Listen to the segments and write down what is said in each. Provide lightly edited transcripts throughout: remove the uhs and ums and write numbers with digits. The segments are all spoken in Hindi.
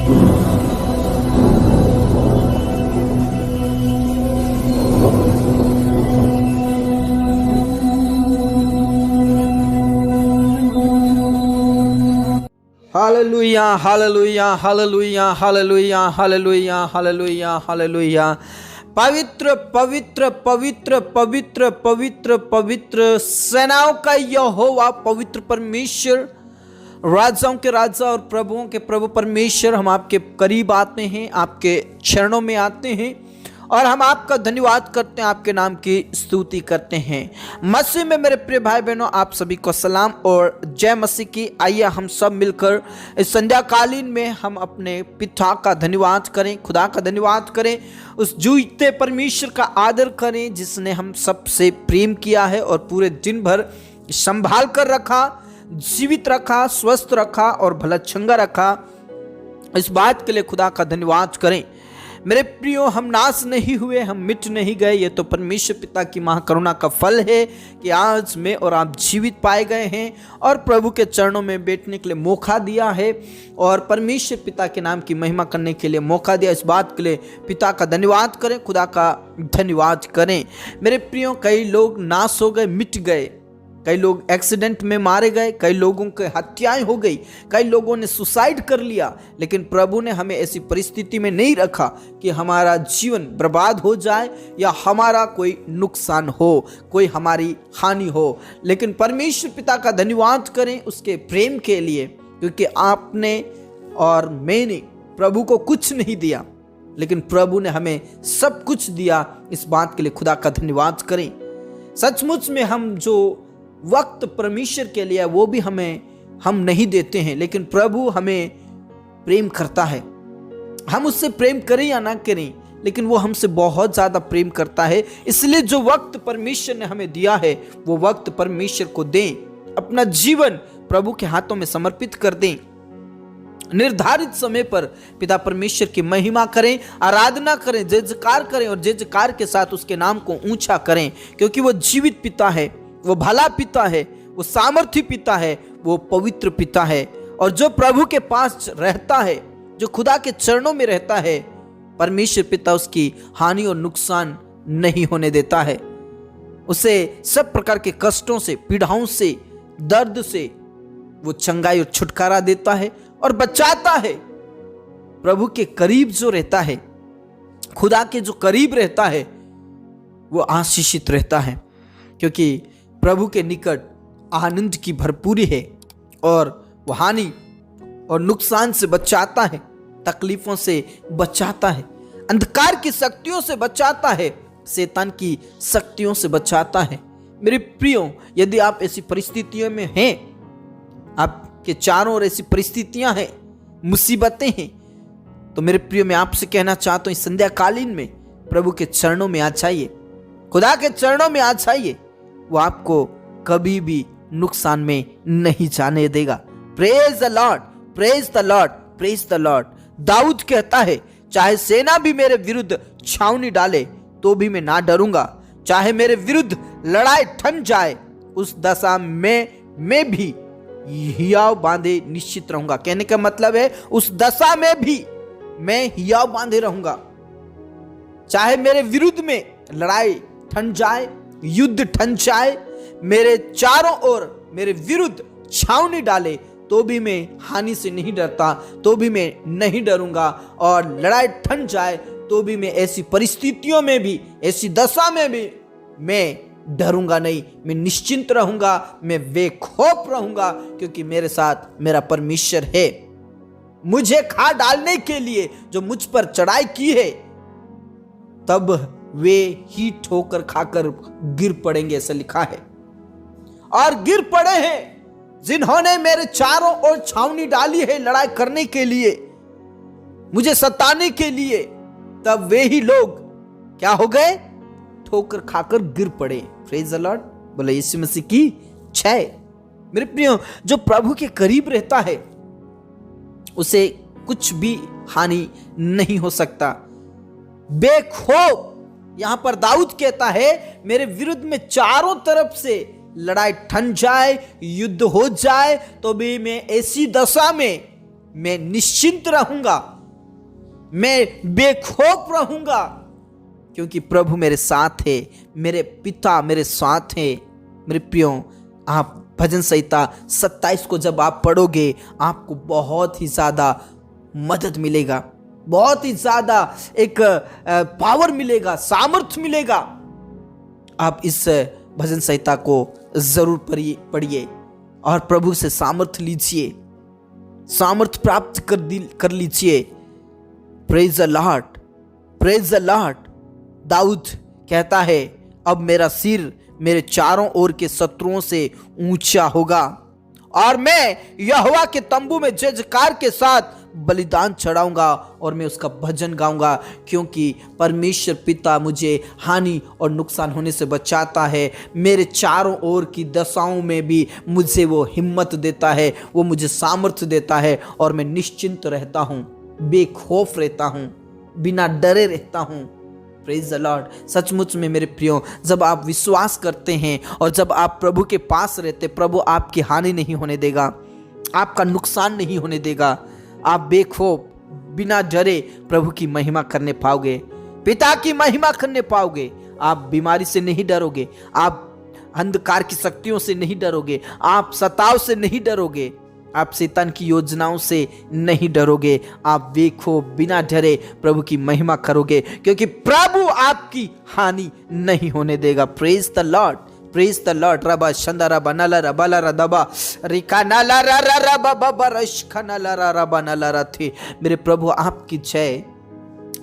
Hallelujah hallelujah hallelujah hallelujah hallelujah hallelujah hallelujah. पवित्र पवित्र पवित्र पवित्र पवित्र पवित्र सेनाओं का यहोवा, पवित्र परमेश्वर, राजाओं के राजा और प्रभुओं के प्रभु परमेश्वर, हम आपके करीब आते हैं, आपके चरणों में आते हैं और हम आपका धन्यवाद करते हैं, आपके नाम की स्तुति करते हैं। मसीह में मेरे प्रिय भाई बहनों, आप सभी को सलाम और जय मसीह की। आइए हम सब मिलकर इस संध्या कालीन में हम अपने पिता का धन्यवाद करें, खुदा का धन्यवाद करें, उस जीवित परमेश्वर का आदर करें जिसने हम सबसे प्रेम किया है और पूरे दिन भर संभाल कर रखा, जीवित रखा, स्वस्थ रखा और भला चंगा रखा। इस बात के लिए खुदा का धन्यवाद करें। मेरे प्रियो, हम नाश नहीं हुए, हम मिट नहीं गए। ये तो परमेश्वर पिता की महाकरुणा का फल है कि आज मैं और आप जीवित पाए गए हैं और प्रभु के चरणों में बैठने के लिए मौका दिया है और परमेश्वर पिता के नाम की महिमा करने के लिए मौका दिया। इस बात के लिए पिता का धन्यवाद करें, खुदा का धन्यवाद करें। मेरे प्रियो, कई लोग नाश हो गए, मिट गए, कई लोग एक्सीडेंट में मारे गए, कई लोगों के हत्याएं हो गई, कई लोगों ने सुसाइड कर लिया, लेकिन प्रभु ने हमें ऐसी परिस्थिति में नहीं रखा कि हमारा जीवन बर्बाद हो जाए या हमारा कोई नुकसान हो, कोई हमारी हानि हो। लेकिन परमेश्वर पिता का धन्यवाद करें उसके प्रेम के लिए, क्योंकि आपने और मैंने प्रभु को कुछ नहीं दिया, लेकिन प्रभु ने हमें सब कुछ दिया। इस बात के लिए खुदा का धन्यवाद करें। सचमुच में हम जो वक्त परमेश्वर के लिए वो भी हम नहीं देते हैं, लेकिन प्रभु हमें प्रेम करता है। हम उससे प्रेम करें या ना करें, लेकिन वो हमसे बहुत ज़्यादा प्रेम करता है। इसलिए जो वक्त परमेश्वर ने हमें दिया है वो वक्त परमेश्वर को दें, अपना जीवन प्रभु के हाथों में समर्पित कर दें। निर्धारित समय पर पिता परमेश्वर की महिमा करें, आराधना करें, जय जयकार करें और जय जयकार के साथ उसके नाम को ऊंचा करें, क्योंकि वो जीवित पिता है, वो भला पिता है, वो सामर्थी पिता है, वो पवित्र पिता है। और जो प्रभु के पास रहता है, जो खुदा के चरणों में रहता है, परमेश्वर पिता उसकी हानि और नुकसान नहीं होने देता है। उसे सब प्रकार के कष्टों से, पीड़ाओं से, दर्द से वो चंगाई और छुटकारा देता है और बचाता है। प्रभु के करीब जो रहता है, खुदा के जो करीब रहता है, वो आशीषित रहता है, क्योंकि प्रभु के निकट आनंद की भरपूरी है और वो हानि और नुकसान से बचाता है, तकलीफों से बचाता है, अंधकार की शक्तियों से बचाता है, शैतान की शक्तियों से बचाता है। मेरे प्रियो, यदि आप ऐसी परिस्थितियों में हैं, आपके चारों ओर ऐसी परिस्थितियां हैं, मुसीबतें हैं, तो मेरे प्रियो, मैं आपसे कहना चाहता हूं, इस संध्या कालीन में प्रभु के चरणों में आ जाइए, खुदा के चरणों में आ जाइए। वो आपको कभी भी नुकसान में नहीं जाने देगा। Praise the lord, praise the lord, praise the lord. Dawood कहता है, चाहे सेना भी मेरे विरुद्ध छावनी डाले तो भी मैं ना डरूंगा, चाहे मेरे विरुद्ध लड़ाई ठन जाए उस दशा में मैं भी हियाव बांधे निश्चित रहूंगा। कहने का मतलब है, उस दशा में भी मैं हियाव बांधे रहूंगा। चाहे मेरे विरुद्ध में लड़ाई ठन जाए, युद्ध ठन जाए, मेरे चारों ओर मेरे विरुद्ध छावनी डाले तो भी मैं हानि से नहीं डरता, तो भी मैं नहीं डरूंगा। और लड़ाई ठन जाए तो भी मैं ऐसी परिस्थितियों में भी, ऐसी दशा में भी मैं डरूंगा नहीं, मैं निश्चिंत रहूंगा, मैं बेखौफ रहूंगा, क्योंकि मेरे साथ मेरा परमेश्वर है। मुझे खा डालने के लिए जो मुझ पर चढ़ाई की है, तब वे ही ठोकर खाकर गिर पड़ेंगे, ऐसा लिखा है। और गिर पड़े हैं जिन्होंने मेरे चारों ओर छावनी डाली है लड़ाई करने के लिए, मुझे सताने के लिए, तब वे ही लोग क्या हो गए? ठोकर खाकर गिर पड़े। प्रेज द लॉर्ड, बोले यीशु मसीह की जय। मेरे प्रियो, जो प्रभु के करीब रहता है उसे कुछ भी हानि नहीं हो सकता। बेखौफ, यहां पर दाऊद कहता है, मेरे विरुद्ध में चारों तरफ से लड़ाई ठन जाए, युद्ध हो जाए, तो भी मैं ऐसी दशा में मैं निश्चिंत रहूंगा, मैं बेखौफ रहूंगा, क्योंकि प्रभु मेरे साथ है, मेरे पिता मेरे साथ है। मेरे प्रियो, आप भजन संहिता 27 को जब आप पढ़ोगे, आपको बहुत ही ज़्यादा मदद मिलेगा, बहुत ही ज़्यादा एक पावर मिलेगा, सामर्थ्य मिलेगा। आप इस भजन संहिता को जरूर पढ़िए और प्रभु से सामर्थ्य लीजिए, सामर्थ्य प्राप्त कर लीजिए। Praise the lord, praise the lord. Dawood कहता है, अब मेरा सिर मेरे चारों ओर के शत्रुओं से ऊंचा होगा और मैं यहोवा के तंबू में जय जयकार के साथ बलिदान चढ़ाऊंगा और मैं उसका भजन गाऊंगा, क्योंकि परमेश्वर पिता मुझे हानि और नुकसान होने से बचाता है। मेरे चारों ओर की दशाओं में भी मुझे वो हिम्मत देता है, वो मुझे सामर्थ्य देता है और मैं निश्चिंत रहता हूँ, बेखौफ रहता हूँ, बिना डरे रहता हूँ। Praise the Lord. सचमुच में मेरे प्रियो, जब आप विश्वास करते हैं और जब आप प्रभु के पास रहते, प्रभु आपकी हानि नहीं होने देगा, आपका नुकसान नहीं होने देगा। आप बेखौफ बिना डरे प्रभु की महिमा करने पाओगे, पिता की महिमा करने पाओगे। आप बीमारी से नहीं डरोगे, आप अंधकार की शक्तियों से नहीं डरोगे, आप सताव से नहीं डरोगे, आप शैतान की योजनाओं से नहीं डरोगे। आप बेखौफ बिना डरे प्रभु की महिमा करोगे, क्योंकि प्रभु आपकी हानि नहीं होने देगा। Praise the lord, praise the Lord. Rava शंदारा Banala रबाला रदबा Rica नाला रा रा रबा बबा रशखा नाला रा रबा नाला रथी। मेरे प्रभु आपकी जय,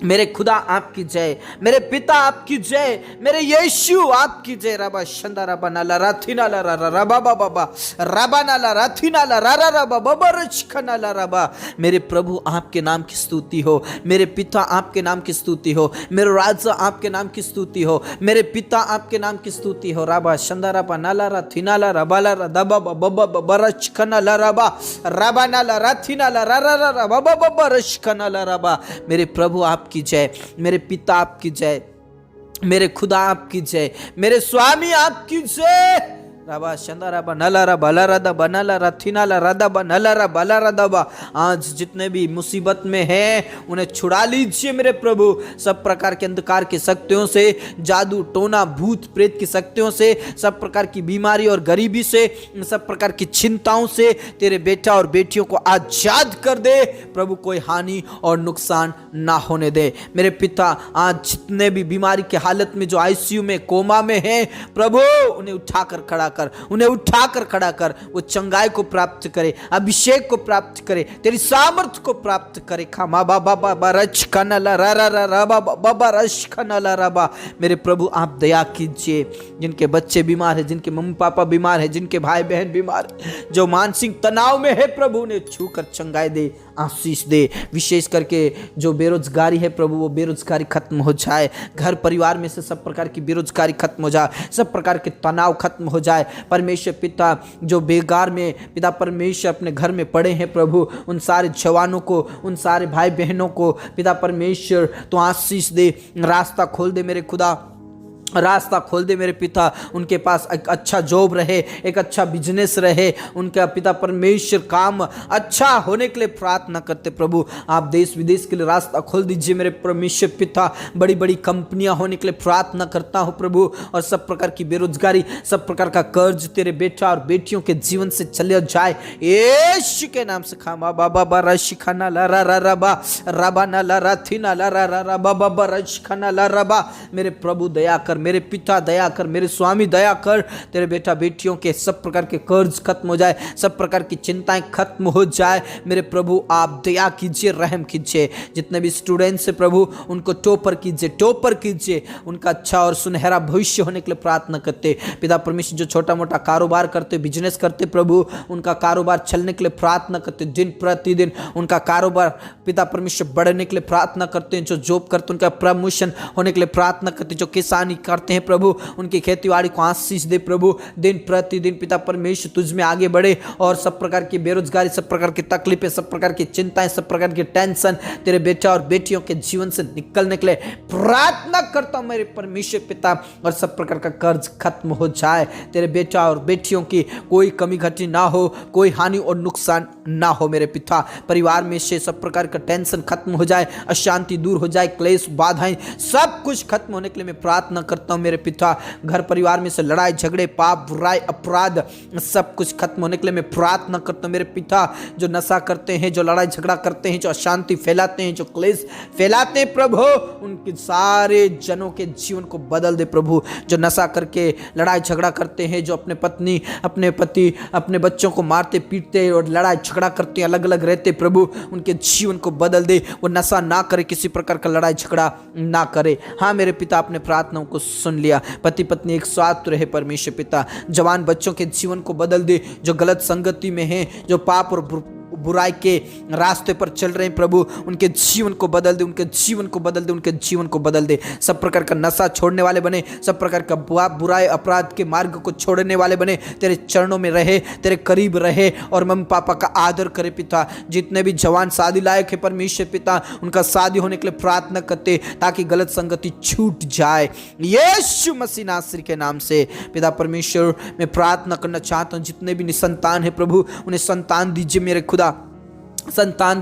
मेरे खुदा आपकी जय, मेरे पिता आपकी जय, मेरे यीशु आपकी जय। रबा शंदारा बनाला राथी नाला रा रा रबा बाबा रबा नाला राथी नाला रा रा रबा बबा रशखा नाला रबा। मेरे प्रभु आपके नाम की स्तुति हो, मेरे पिता आपके नाम की स्तुति हो, मेरे राजा आपके नाम की स्तुति हो, मेरे पिता आपके नाम की स्तुति हो। रबा शंदारा बनाला राथी नाला रबाला रदबा बबा बबा रशखा नाला रबा रबा नाला राथी नाला रा रा रा बबा बबा रशखा नाला रबा। मेरे प्रभु आपकी जय, मेरे पिता आपकी जय, मेरे खुदा आपकी जय, मेरे स्वामी आपकी जय। रबा शंदारा बनला रा बला रदा बनला रथिनाला रदा बनला रा बला रदा। आज जितने भी मुसीबत में हैं उन्हें छुड़ा लीजिए मेरे प्रभु, सब प्रकार के अंधकार की शक्तियों से, जादू टोना भूत प्रेत की शक्तियों से, सब प्रकार की बीमारी और गरीबी से, सब प्रकार की चिंताओं से तेरे बेटा और बेटियों को आजाद कर दे प्रभु। कोई हानि और नुकसान ना होने दे मेरे पिता। आज जितने भी बीमारी की हालत में जो आईसीयू में कोमा में हैं प्रभु, उन्हें उठाकर खड़ा कर, उन्हें उठाकर खड़ा कर। वो चंगाई को प्राप्त करे, अभिषेक को प्राप्त करे, तेरी सामर्थ को प्राप्त करे। खामा बाबा बाबा रच खनला रा रा रा रा बाबा रच खनला रबा। मेरे प्रभु आप दया कीजिए, जिनके बच्चे बीमार है, जिनके मम्मी पापा बीमार है, जिनके भाई बहन बीमार है, जो मानसिक तनाव में है प्रभु, उन्हें छूकर चंगाई दे, आशीष दे। विशेष करके जो बेरोजगारी है प्रभु, वो बेरोजगारी खत्म हो जाए, घर परिवार में से सब प्रकार की बेरोजगारी खत्म हो जाए, सब प्रकार के तनाव खत्म हो जाए। परमेश्वर पिता, जो बेकार में पिता परमेश्वर अपने घर में पड़े हैं प्रभु, उन सारे जवानों को, उन सारे भाई बहनों को पिता परमेश्वर तो आशीष दे, रास्ता खोल दे मेरे खुदा, रास्ता खोल दे मेरे पिता। उनके पास एक अच्छा जॉब रहे, एक अच्छा बिजनेस रहे, उनका पिता परमेश्वर काम अच्छा होने के लिए प्रार्थना करते प्रभु। आप देश विदेश के लिए रास्ता खोल दीजिए मेरे परमेश्वर पिता। बड़ी बड़ी कंपनियां होने के लिए प्रार्थना करता हूं प्रभु, और सब प्रकार की बेरोजगारी, सब प्रकार का कर्ज तेरे बेटा और बेटियों के जीवन से चले जाए यीशु के नाम से। खामा बाबा बारा शिखाना ला रा रा रबा रबा ना ला रा थी ना ला रा रा रा बाबा बारा शिखाना ला रबा। मेरे प्रभु दया कर, मेरे पिता दया कर, मेरे स्वामी दया कर। तेरे बेटा बेटियों के सब प्रकार के कर्ज खत्म हो जाए, सब प्रकार की चिंताएं खत्म हो जाए मेरे प्रभु। आप दया कीजिए, रहम कीजिए। जितने भी स्टूडेंट्स हैं प्रभु, उनको टॉपर कीजिए, टॉपर कीजिए। उनका अच्छा और सुनहरा भविष्य होने के लिए प्रार्थना करते पिता परमेश्वर। जो छोटा मोटा कारोबार करते, बिजनेस करते प्रभु, उनका कारोबार चलने के लिए प्रार्थना करते। दिन प्रतिदिन उनका कारोबार पिता परमेश्वर बढ़ने के लिए प्रार्थना करते हैं। जो जॉब करते उनका प्रमोशन होने के लिए प्रार्थना करते। जो किसानी करते हैं प्रभु उनकी खेतीबाड़ी को आशीष दे प्रभु। दिन प्रतिदिन पिता परमेश्वर तुझ में आगे बढ़े और सब प्रकार की बेरोजगारी, सब प्रकार की तकलीफें, सब प्रकार की चिंताएं, सब प्रकार की टेंशन तेरे बेटा और बेटियों के जीवन से निकलने के लिए प्रार्थना करता हूं मेरे परमेश्वर पिता। और सब प्रकार का कर्ज खत्म हो जाए, तेरे बेटा और बेटियों की कोई कमी घटी ना हो, कोई हानि और नुकसान ना हो मेरे पिता। परिवार में से सब प्रकार का टेंशन खत्म हो जाए, अशांति दूर हो जाए, क्लेश बाधाएं सब कुछ खत्म होने के लिए मैं प्रार्थना करता हूं मेरे पिता। घर परिवार में से लड़ाई झगड़े, पाप, बुराई, अपराध सब कुछ खत्म होने के लिए मैं प्रार्थना करता हूं मेरे पिता। जो नशा करते हैं, जो लड़ाई झगड़ा करते हैं, जो अशांति फैलाते हैं, जो क्लेश फैलाते हैं प्रभु, उनके सारे जनों के जीवन को बदल दे प्रभु। जो नशा करके लड़ाई झगड़ा करते हैं, जो अपने पत्नी, अपने पति, अपने बच्चों को मारते पीटते और लड़ाई झगड़ा करते, अलग अलग रहते प्रभु, उनके जीवन को बदल दे। वो नशा ना करे, किसी प्रकार का लड़ाई झगड़ा ना करे। हाँ मेरे पिता, अपने प्रार्थनाओं को सुन लिया। पति पत्नी एक साथ रहे परमेश्वर पिता। जवान बच्चों के जीवन को बदल दे, जो गलत संगति में हैं, जो पाप और बुराई के रास्ते पर चल रहे हैं प्रभु, उनके जीवन को बदल दे, उनके जीवन को बदल दे, उनके जीवन को बदल दे। सब प्रकार का नशा छोड़ने वाले बने, सब प्रकार का बुराई अपराध के मार्ग को छोड़ने वाले बने, तेरे चरणों में रहे, तेरे करीब रहे और मम्मी पापा का आदर करे पिता। जितने भी जवान शादी लायक है परमेश्वर पिता, उनका शादी होने के लिए प्रार्थना करते ताकि गलत संगति छूट जाए यीशु मसीह नासरी के नाम से। पिता परमेश्वर, मैं प्रार्थना करना चाहता हूँ जितने भी निसंतान है प्रभु, उन्हें संतान दीजिए मेरे खुदा। संतान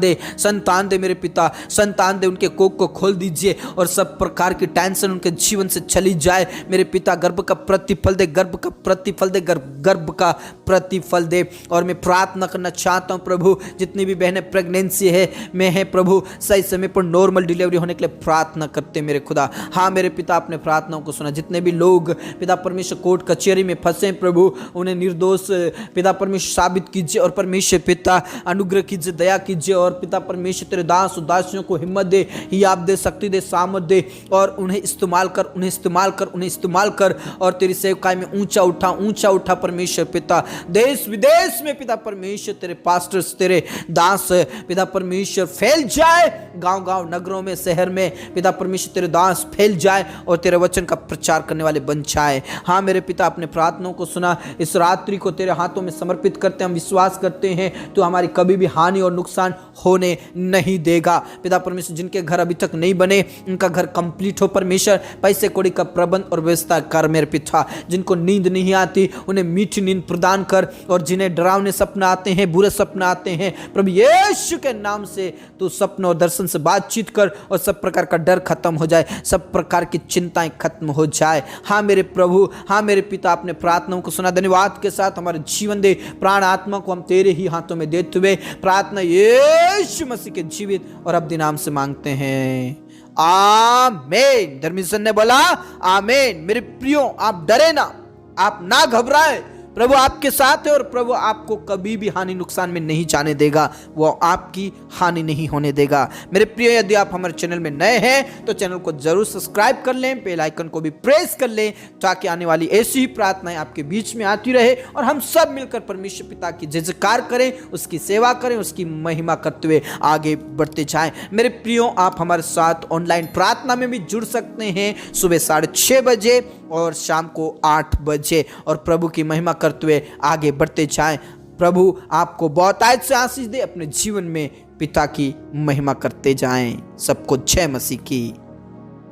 दे मेरे पिता, संतान दे, उनके कोख को खोल दीजिए और सब प्रकार की टेंशन उनके जीवन से चली जाए मेरे पिता। गर्भ का प्रतिफल दे, गर्भ का प्रतिफल दे, गर्भ का प्रतिफल दे। और मैं प्रार्थना करना चाहता हूँ प्रभु, जितनी भी बहनें प्रेगनेंसी में है प्रभु, सही समय पर नॉर्मल डिलीवरी होने के लिए प्रार्थना करते मेरे खुदा। हाँ मेरे पिता, अपने प्रार्थनाओं को सुना। जितने भी लोग पिता परमेश्वर कोर्ट कचहरी में फंसे प्रभु, उन्हें निर्दोष पिता परमेश्वर साबित कीजिए और परमेश्वर पिता अनुग्रह कीजिए, दया कीजिए। और पिता परमेश्वर तेरे दास और दासियों को हिम्मत दे, हियाब दे, शक्ति दे, सामर्थ दे और उन्हें इस्तेमाल कर, उन्हें इस्तेमाल कर और तेरी सेवकाई में ऊंचा उठा परमेश्वर पिता। देश विदेश में पिता परमेश्वर तेरे पास्टर्स, तेरे दास पिता परमेश्वर फैल जाए, गांव नगरों में, शहर में पिता परमेश्वर तेरे दास फैल जाए और तेरे वचन का प्रचार करने वाले बन जाए। हाँ मेरे पिता, अपने प्रार्थनाओं को सुना। इस रात्रि को तेरे हाथों में समर्पित करते, हम विश्वास करते हैं तो हमारी कभी भी हानि और नुकसान होने नहीं देगा पिता परमेश्वर। जिनके घर अभी तक नहीं बने, उनका घर कंप्लीट हो परमेश्वर। पैसे कौड़ी का प्रबंध और व्यवस्था कर मेरे पिता। जिनको नींद नहीं आती, उन्हें मीठी नींद प्रदान कर और जिन्हें डरावने सपना आते हैं, बुरे सपना आते हैं प्रभु यीशु के नाम से तू सपनों और दर्शन से बातचीत कर और सब प्रकार का डर खत्म हो जाए, सब प्रकार की चिंताएं खत्म हो जाए। हाँ मेरे प्रभु, हाँ मेरे पिता, अपने प्रार्थनाओं को सुना। धन्यवाद के साथ हमारे जीवन दे, प्राण आत्मा को हम तेरे ही हाथों में देते हुए प्रार्थना यीशु मसीह के जीवित और अब्दी नाम से मांगते हैं, आमीन। धर्मीसन ने बोला आमीन। मेरे प्रियो, आप डरे ना, आप ना घबराए। प्रभु आपके साथ है और प्रभु आपको कभी भी हानि नुकसान में नहीं जाने देगा, वो आपकी हानि नहीं होने देगा। मेरे प्रिय, यदि आप हमारे चैनल में नए हैं तो चैनल को जरूर सब्सक्राइब कर लें, बेल आइकन को भी प्रेस कर लें ताकि आने वाली ऐसी ही प्रार्थनाएं आपके बीच में आती रहे और हम सब मिलकर परमेश्वर पिता की जय जयकार करें, उसकी सेवा करें, उसकी महिमा करते हुए आगे बढ़ते जाएं। मेरे प्रियो, आप हमारे साथ ऑनलाइन प्रार्थना में भी जुड़ सकते हैं, सुबह 6:30 बजे और शाम को 8 बजे, और प्रभु की महिमा करते हुए आगे बढ़ते जाएं। प्रभु आपको बहुत आयत से आशीष दे, अपने जीवन में पिता की महिमा करते जाएं। सबको जय मसीह की।